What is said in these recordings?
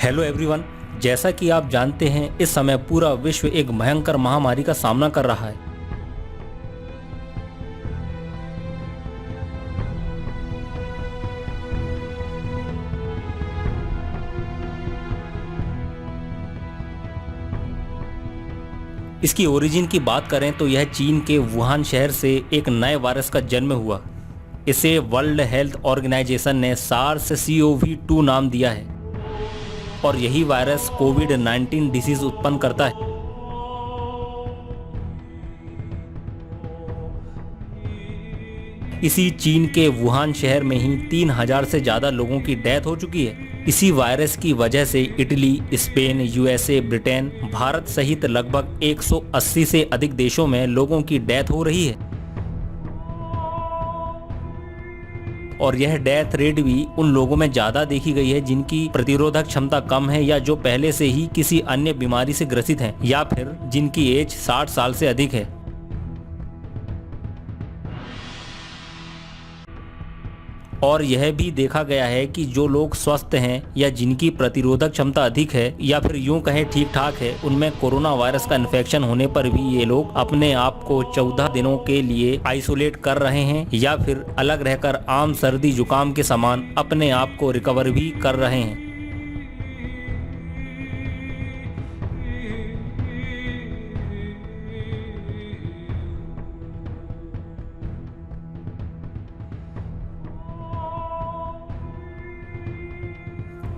Hello everyone, जैसा कि आप जानते हैं इस समय पूरा विश्व एक भयंकर महामारी का सामना कर रहा है। इसकी ओरिजिन की बात करें तो यह चीन के वुहान शहर से एक नए वायरस का जन्म हुआ। इसे वर्ल्ड हेल्थ ऑर्गेनाइजेशन ने SARS-CoV-2 नाम दिया है और यही वायरस कोविड-19 डिसीज उत्पन्न करता है। इसी चीन के वुहान शहर में ही 3000 से ज्यादा लोगों की डेथ हो चुकी है। इसी वायरस की वजह से Italy, Spain, USA, Britain, Bharat सहित लगभग 180 से अधिक देशों में लोगों की डेथ हो रही है और यह डेथ रेट भी उन लोगों में ज्यादा देखी गई है जिनकी प्रतिरोधक क्षमता कम है या जो पहले से ही किसी अन्य बीमारी से ग्रसित हैं या फिर जिनकी एज 60 साल से अधिक है। और यह भी देखा गया है कि जो लोग स्वस्थ हैं या जिनकी प्रतिरोधक क्षमता अधिक है या फिर यूं कहें ठीक ठाक है, उनमें कोरोना वायरस का इन्फेक्शन होने पर भी ये लोग अपने आप को 14 दिनों के लिए आइसोलेट कर रहे हैं या फिर अलग रहकर आम सर्दी जुकाम के समान अपने आप को रिकवर भी कर रहे हैं।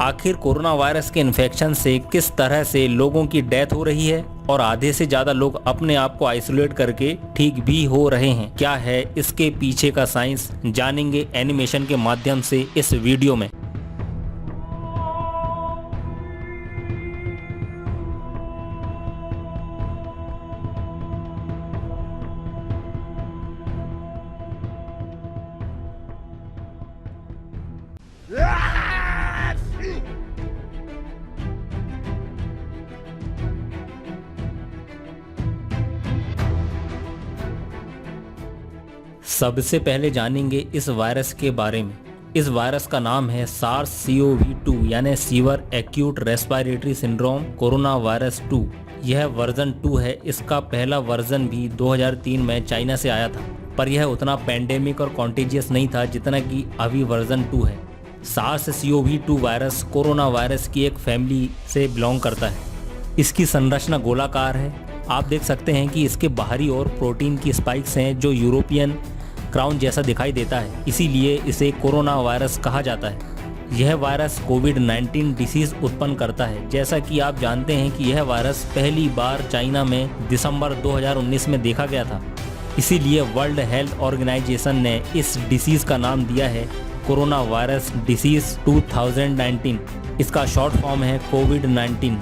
आखिर कोरोना वायरस के इन्फेक्शन से किस तरह से लोगों की डेथ हो रही है और आधे से ज्यादा लोग अपने आप को आइसोलेट करके ठीक भी हो रहे हैं, क्या है इसके पीछे का साइंस, जानेंगे एनिमेशन के माध्यम से इस वीडियो में। सबसे पहले जानेंगे इस वायरस के बारे में। इस वायरस का नाम है SARS-CoV-2 यानी sewer acute respiratory syndrome corona virus 2। यह वर्जन 2 है। इसका पहला वर्जन भी 2003 में चाइना से आया था, पर यह उतना पैंडेमिक और कॉन्टेजियस नहीं था जितना कि अभी वर्जन 2 है। SARS-CoV-2 वायरस कोरोना वायरस की एक फैमिली से बिलोंग करता है। इसकी संरचना गोलाकार है। आप देख सकते हैं कि इसके बाहरी ओर प्रोटीन की स्पाइक्स हैं जो यूरोपियन क्राउन जैसा दिखाई देता है, इसीलिए इसे कोरोना वायरस कहा जाता है। यह वायरस कोविड-19 डिसीज उत्पन्न करता है। जैसा कि आप जानते हैं कि यह वायरस पहली बार चाइना में दिसंबर 2019 में देखा गया था, इसीलिए वर्ल्ड हेल्थ ऑर्गेनाइजेशन ने इस डिसीज का नाम दिया है कोरोना वायरस डिसीज 2019। इसका शॉर्ट फॉर्म है कोविड-19।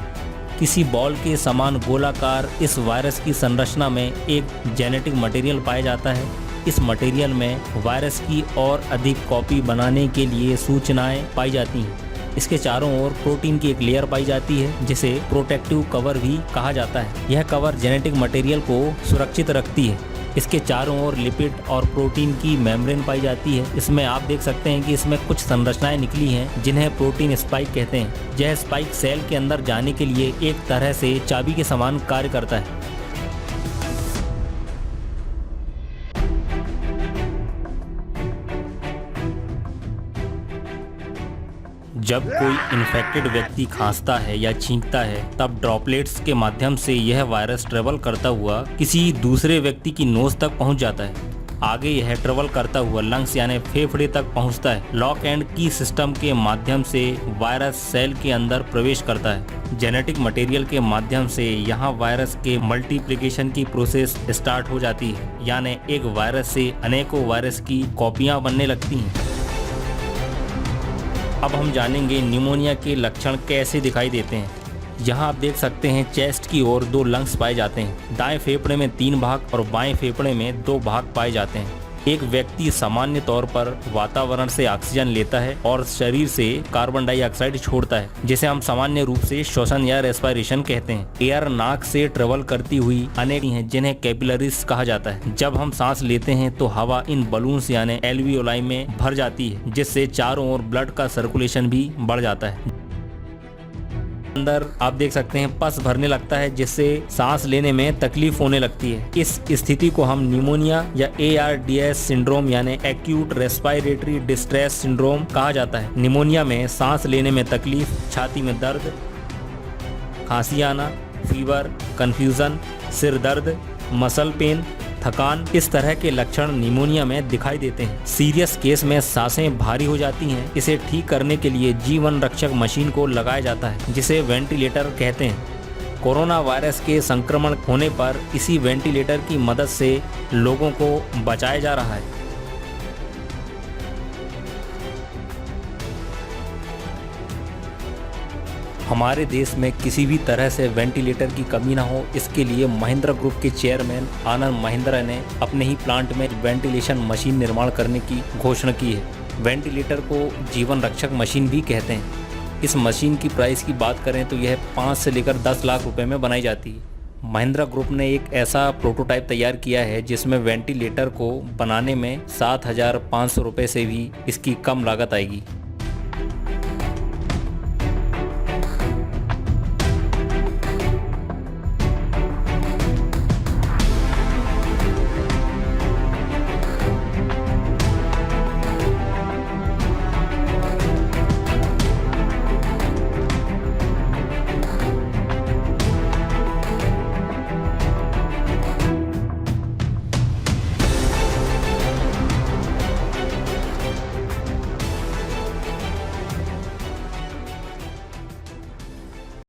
किसी बॉल के समान गोलाकार इस वायरस की संरचना में एक जेनेटिक मटेरियल पाया जाता है। इस मटेरियल में वायरस की और अधिक कॉपी बनाने के लिए सूचनाएं पाई जाती हैं। इसके चारों ओर प्रोटीन की एक लेयर पाई जाती है जिसे प्रोटेक्टिव कवर भी कहा जाता है। यह कवर जेनेटिक मटेरियल को सुरक्षित रखती है। इसके चारों ओर लिपिड और प्रोटीन की मेम्ब्रेन पाई जाती है। इसमें आप देख सकते हैं कि इसमें कुछ संरचनाएं निकली हैं जिन्हें प्रोटीन स्पाइक कहते हैं। यह स्पाइक सेल के अंदर जाने के लिए एक तरह से चाबी के समान कार्य करता है। जब कोई इन्फेक्टेड व्यक्ति खांसता है या छींकता है, तब ड्रॉपलेट्स के माध्यम से यह वायरस ट्रेवल करता हुआ किसी दूसरे व्यक्ति की नोज तक पहुंच जाता है। आगे यह ट्रेवल करता हुआ लंग्स यानी फेफड़े तक पहुंचता है। लॉक एंड की सिस्टम के माध्यम से वायरस सेल के अंदर प्रवेश करता है। जेनेटिक मटेरियल के माध्यम से यहाँ वायरस के मल्टीप्लिकेशन की प्रोसेस स्टार्ट हो जाती है, यानी एक वायरस से अनेकों वायरस की कॉपियाँ बनने लगती हैं। अब हम जानेंगे निमोनिया के लक्षण कैसे दिखाई देते हैं। यहाँ आप देख सकते हैं चेस्ट की ओर 2 लंग्स पाए जाते हैं। दाएं फेफड़े में 3 भाग और बाएं फेफड़े में 2 भाग पाए जाते हैं। एक व्यक्ति सामान्य तौर पर वातावरण से ऑक्सीजन लेता है और शरीर से कार्बन डाइऑक्साइड छोड़ता है, जिसे हम सामान्य रूप से श्वसन या रेस्पिरेशन कहते हैं। एयर नाक से ट्रेवल करती हुई अनेक हैं जिन्हें कैपिलरीज कहा जाता है। जब हम सांस लेते हैं तो हवा इन बलून्स यानी एल्वियोलाई में भर जाती है, जिससे चारों ओर ब्लड का सर्कुलेशन भी बढ़ जाता है। अंदर आप देख सकते हैं पस भरने लगता है, जिससे सांस लेने में तकलीफ होने लगती है। इस स्थिति को हम निमोनिया या ARDS सिंड्रोम यानी एक्यूट रेस्पिरेटरी डिस्ट्रेस सिंड्रोम कहा जाता है। निमोनिया में सांस लेने में तकलीफ, छाती में दर्द, खांसी आना, फीवर, कंफ्यूजन, सिर दर्द, मसल पेन, थकान, इस तरह के लक्षण निमोनिया में दिखाई देते हैं। सीरियस केस में सांसें भारी हो जाती हैं। इसे ठीक करने के लिए जीवन रक्षक मशीन को लगाया जाता है, जिसे वेंटिलेटर कहते हैं। कोरोना वायरस के संक्रमण होने पर इसी वेंटिलेटर की मदद से लोगों को बचाया जा रहा है। हमारे देश में किसी भी तरह से वेंटिलेटर की कमी ना हो, इसके लिए महिंद्रा ग्रुप के चेयरमैन आनंद महिंद्रा ने अपने ही प्लांट में वेंटिलेशन मशीन निर्माण करने की घोषणा की है। वेंटिलेटर को जीवन रक्षक मशीन भी कहते हैं। इस मशीन की प्राइस की बात करें तो यह 5 से लेकर 10 लाख रुपए में बनाई जाती है। महिंद्रा ग्रुप ने एक ऐसा प्रोटोटाइप तैयार किया है जिसमें वेंटिलेटर को बनाने में 7,500 रुपये से भी इसकी कम लागत आएगी।